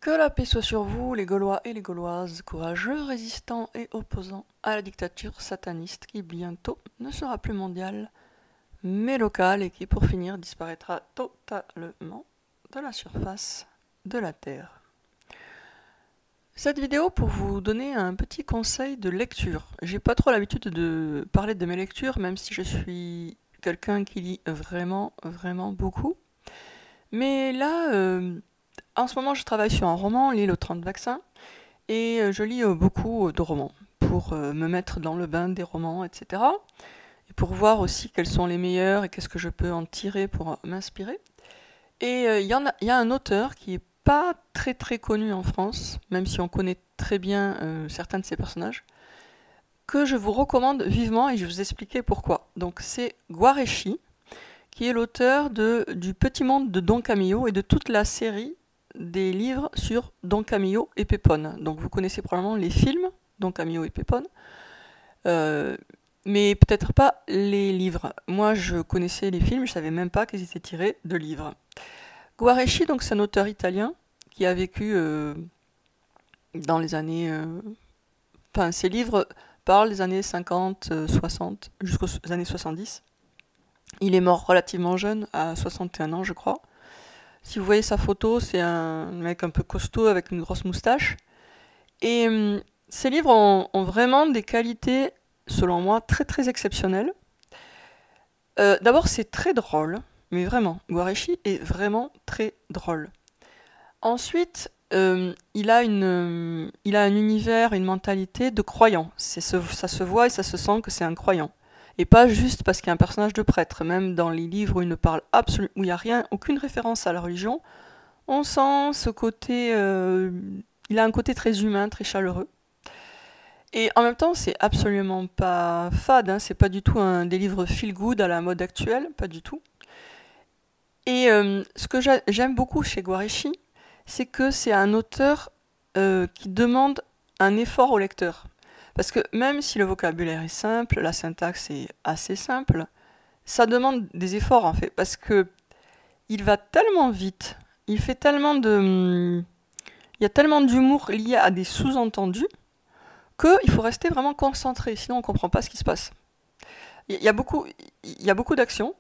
Que la paix soit sur vous, les Gaulois et les Gauloises, courageux, résistants et opposants à la dictature sataniste qui bientôt ne sera plus mondiale, mais locale et qui pour finir disparaîtra totalement de la surface de la Terre. Cette vidéo pour vous donner un petit conseil de lecture. J'ai pas trop l'habitude de parler de mes lectures, même si je suis quelqu'un qui lit vraiment beaucoup. Mais là, en ce moment, je travaille sur un roman, L'île aux 30 vaccins, et je lis beaucoup de romans pour me mettre dans le bain des romans, etc. Et pour voir aussi quels sont les meilleurs et qu'est-ce que je peux en tirer pour m'inspirer. Et il y a un auteur qui est pas très connu en France, même si on connaît très bien certains de ses personnages, que je vous recommande vivement et je vais vous expliquer pourquoi. Donc c'est Guareschi, qui est l'auteur du Petit Monde de Don Camillo et de toute la série des livres sur Don Camillo et Pépone. Donc vous connaissez probablement les films Don Camillo et Pépone, mais peut-être pas les livres. Moi je connaissais les films, je savais même pas qu'ils étaient tirés de livres. Guareschi, donc c'est un auteur italien qui a vécu dans les années... Enfin, ses livres parlent des années 50, 60, jusqu'aux années 70. Il est mort relativement jeune, à 61 ans je crois. Si vous voyez sa photo, c'est un mec un peu costaud avec une grosse moustache. Et ces livres ont vraiment des qualités, selon moi, très exceptionnelles. D'abord, c'est très drôle, mais vraiment, Guareschi est vraiment très drôle. Ensuite, il a un univers, une mentalité de croyant. Ça se voit et ça se sent que c'est un croyant. Et pas juste parce qu'il y a un personnage de prêtre. Même dans les livres où il ne parle absolument, où il n'y a rien, aucune référence à la religion, on sent ce côté... il a un côté très humain, très chaleureux. Et en même temps, c'est absolument pas fade, hein, c'est pas du tout des livres feel-good à la mode actuelle, pas du tout. Et ce que j'aime beaucoup chez Guareschi, c'est que c'est un auteur qui demande un effort au lecteur. Parce que même si le vocabulaire est simple, la syntaxe est assez simple, ça demande des efforts en fait. Parce que il va tellement vite, il fait tellement de... Il y a tellement d'humour lié à des sous-entendus qu'il faut rester vraiment concentré, sinon on ne comprend pas ce qui se passe. Il y a beaucoup d'actions,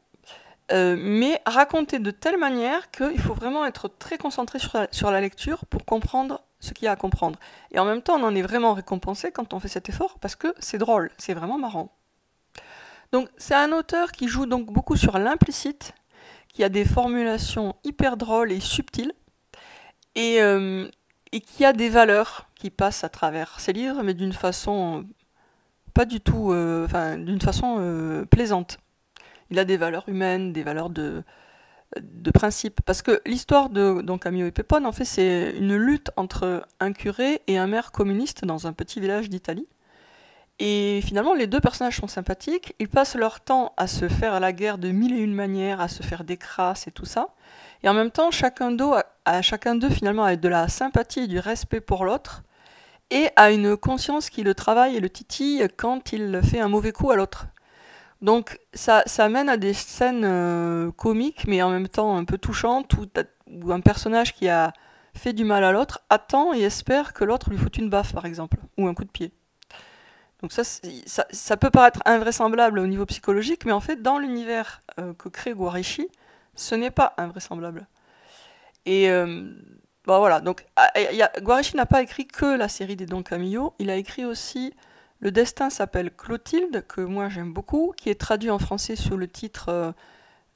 mais racontées de telle manière qu'il faut vraiment être très concentré sur la lecture pour comprendre ce qu'il y a à comprendre. Et en même temps, on en est vraiment récompensé quand on fait cet effort parce que c'est drôle, c'est vraiment marrant. Donc c'est un auteur qui joue donc beaucoup sur l'implicite, qui a des formulations hyper drôles et subtiles, et qui a des valeurs qui passent à travers ses livres, mais d'une façon pas du tout, d'une façon plaisante. Il a des valeurs humaines, des valeurs de principe. Parce que l'histoire de Don Camillo et Pépone, en fait, c'est une lutte entre un curé et un maire communiste dans un petit village d'Italie. Et finalement, les deux personnages sont sympathiques. Ils passent leur temps à se faire la guerre de mille et une manières, à se faire des crasses et tout ça. Et en même temps, chacun d'eux, finalement, a de la sympathie et du respect pour l'autre, et a une conscience qui le travaille et le titille quand il fait un mauvais coup à l'autre. Donc ça mène à des scènes comiques, mais en même temps un peu touchantes, où un personnage qui a fait du mal à l'autre attend et espère que l'autre lui foute une baffe, par exemple, ou un coup de pied. Donc ça peut paraître invraisemblable au niveau psychologique, mais en fait, dans l'univers que crée Guareschi, ce n'est pas invraisemblable. Et bon, voilà, donc Guareschi n'a pas écrit que la série des Don Camillo, il a écrit aussi... Le destin s'appelle Clotilde, que moi j'aime beaucoup, qui est traduit en français sous le titre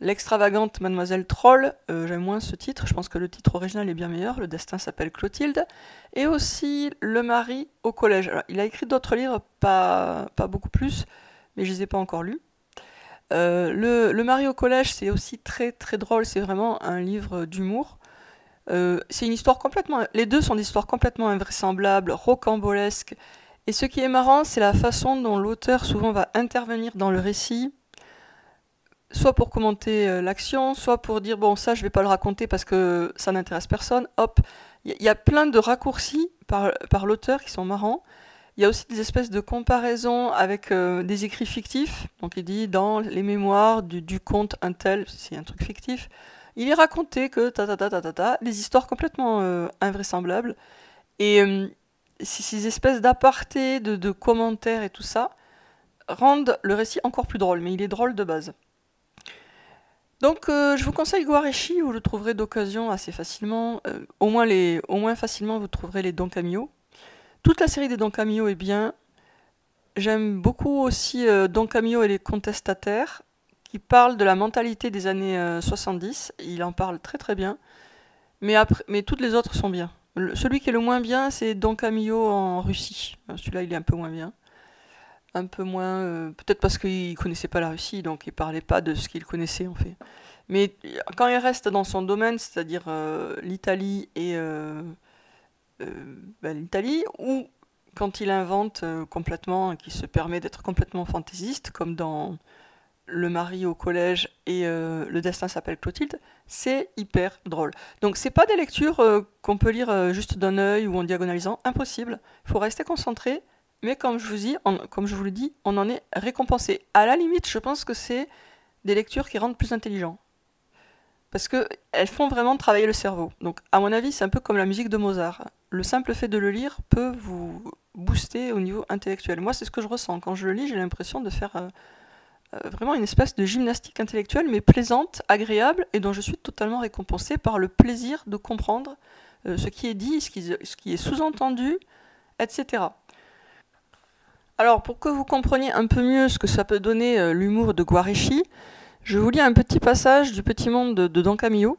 L'extravagante Mademoiselle Troll. J'aime moins ce titre, je pense que le titre original est bien meilleur. Le destin s'appelle Clotilde. Et aussi Le mari au collège. Alors, il a écrit d'autres livres, pas beaucoup plus, mais je les ai pas encore lus. Le mari au collège, c'est aussi très drôle, c'est vraiment un livre d'humour. C'est une histoire complètement... Les deux sont des histoires complètement invraisemblables, rocambolesques. Et ce qui est marrant, c'est la façon dont l'auteur souvent va intervenir dans le récit, soit pour commenter l'action, soit pour dire bon ça je vais pas le raconter parce que ça n'intéresse personne. Hop, il y a plein de raccourcis par l'auteur qui sont marrants. Il y a aussi des espèces de comparaisons avec des écrits fictifs. Donc il dit dans les mémoires du comte un tel, c'est un truc fictif. il est raconté que des histoires complètement invraisemblables. Et ces espèces d'apartés, de commentaires et tout ça, rendent le récit encore plus drôle, mais il est drôle de base. Donc je vous conseille Guareshi, vous le trouverez d'occasion assez facilement. Au moins facilement, vous trouverez les Don Camillo. Toute la série des Don Camillo est bien. J'aime beaucoup aussi Don Camillo et les contestataires, qui parlent de la mentalité des années 70. Il en parle très très bien. Mais toutes les autres sont bien. Celui qui est le moins bien, c'est Don Camillo en Russie. Celui-là, il est un peu moins bien. Un peu moins, peut-être parce qu'il connaissait pas la Russie, donc il parlait pas de ce qu'il connaissait en fait. Mais quand il reste dans son domaine, c'est-à-dire l'Italie et l'Italie, ou quand il invente complètement, et qu'il se permet d'être complètement fantaisiste, comme dans Le mari au collège et Le destin s'appelle Clotilde, c'est hyper drôle. Donc c'est pas des lectures qu'on peut lire juste d'un œil ou en diagonalisant, impossible. Il faut rester concentré. Mais comme je vous le dis, on en est récompensé. À la limite, je pense que c'est des lectures qui rendent plus intelligents. Parce qu'elles font vraiment travailler le cerveau. Donc, à mon avis, c'est un peu comme la musique de Mozart. Le simple fait de le lire peut vous booster au niveau intellectuel. Moi, c'est ce que je ressens. Quand je le lis, j'ai l'impression de faire vraiment une espèce de gymnastique intellectuelle, mais plaisante, agréable, et dont je suis totalement récompensée par le plaisir de comprendre ce qui est dit, ce qui est sous-entendu, etc. Alors, pour que vous compreniez un peu mieux ce que ça peut donner l'humour de Guareschi, je vous lis un petit passage du Petit Monde de Don Camillo.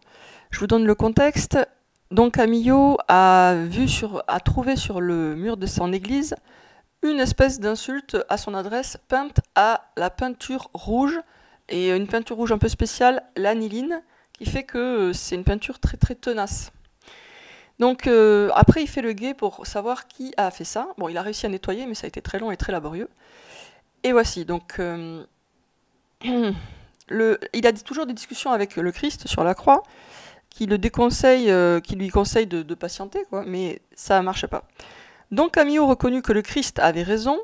Je vous donne le contexte. Don Camillo a trouvé sur le mur de son église une espèce d'insulte à son adresse peinte à la peinture rouge, et une peinture rouge un peu spéciale, l'aniline, qui fait que c'est une peinture très très tenace. Donc après il fait le guet pour savoir qui a fait ça. Bon, il a réussi à nettoyer, mais ça a été très long et très laborieux. Et voici, donc il a toujours des discussions avec le Christ sur la croix, qui lui conseille de patienter, quoi, mais ça ne marche pas. Donc Camillo reconnut que le Christ avait raison,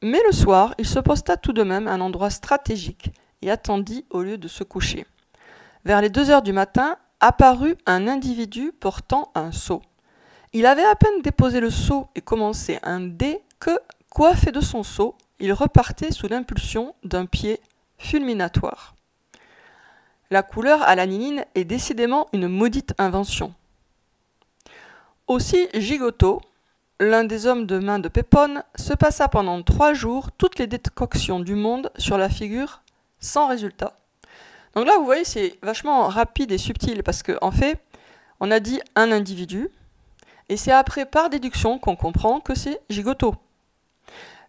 mais le soir, il se posta tout de même à un endroit stratégique et attendit au lieu de se coucher. Vers les 2 heures du matin, apparut un individu portant un seau. Il avait à peine déposé le seau et commencé un dé que, coiffé de son seau, il repartait sous l'impulsion d'un pied fulminatoire. La couleur à l'aniline est décidément une maudite invention. Aussi Gigoto, l'un des hommes de main de Pépone, se passa pendant 3 jours toutes les décoctions du monde sur la figure sans résultat. Donc là, vous voyez, c'est vachement rapide et subtil parce qu'en fait, on a dit un individu, et c'est après, par déduction, qu'on comprend que c'est Gigoto.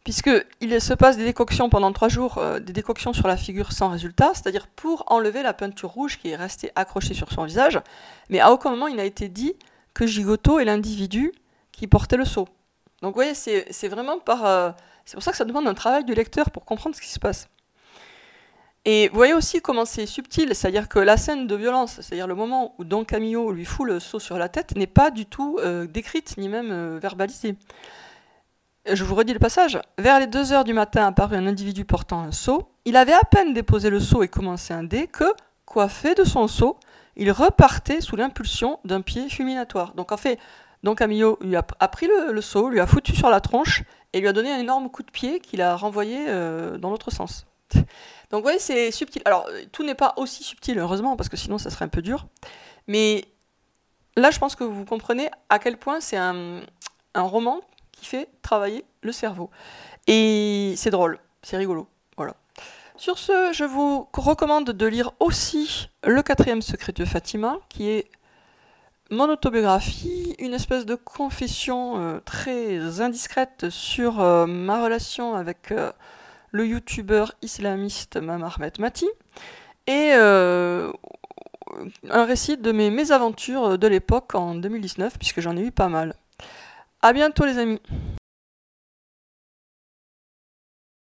Puisqu'il se passe des décoctions pendant 3 jours, des décoctions sur la figure sans résultat, c'est-à-dire pour enlever la peinture rouge qui est restée accrochée sur son visage, mais à aucun moment il n'a été dit que Gigoto est l'individu qui portait le seau. Donc vous voyez, c'est vraiment c'est pour ça que ça demande un travail du lecteur pour comprendre ce qui se passe. Et vous voyez aussi comment c'est subtil, c'est-à-dire que la scène de violence, c'est-à-dire le moment où Don Camillo lui fout le seau sur la tête, n'est pas du tout décrite, ni même verbalisée. Je vous redis le passage. Vers les 2 heures du matin apparut un individu portant un seau. Il avait à peine déposé le seau et commencé un dé que, coiffé de son seau, il repartait sous l'impulsion d'un pied fulminatoire. Donc en fait, Don Camillo lui a pris le seau, lui a foutu sur la tronche et lui a donné un énorme coup de pied qu'il a renvoyé dans l'autre sens. Donc vous voyez, c'est subtil. Alors, tout n'est pas aussi subtil, heureusement, parce que sinon ça serait un peu dur. Mais là, je pense que vous comprenez à quel point c'est un roman qui fait travailler le cerveau. Et c'est drôle, c'est rigolo. Voilà. Sur ce, je vous recommande de lire aussi Le 4e secret de Fatima, qui est mon autobiographie, une espèce de confession très indiscrète sur ma relation avec le youtubeur islamiste Mamarmet Mati, et un récit de mes mésaventures de l'époque en 2019, puisque j'en ai eu pas mal. À bientôt les amis.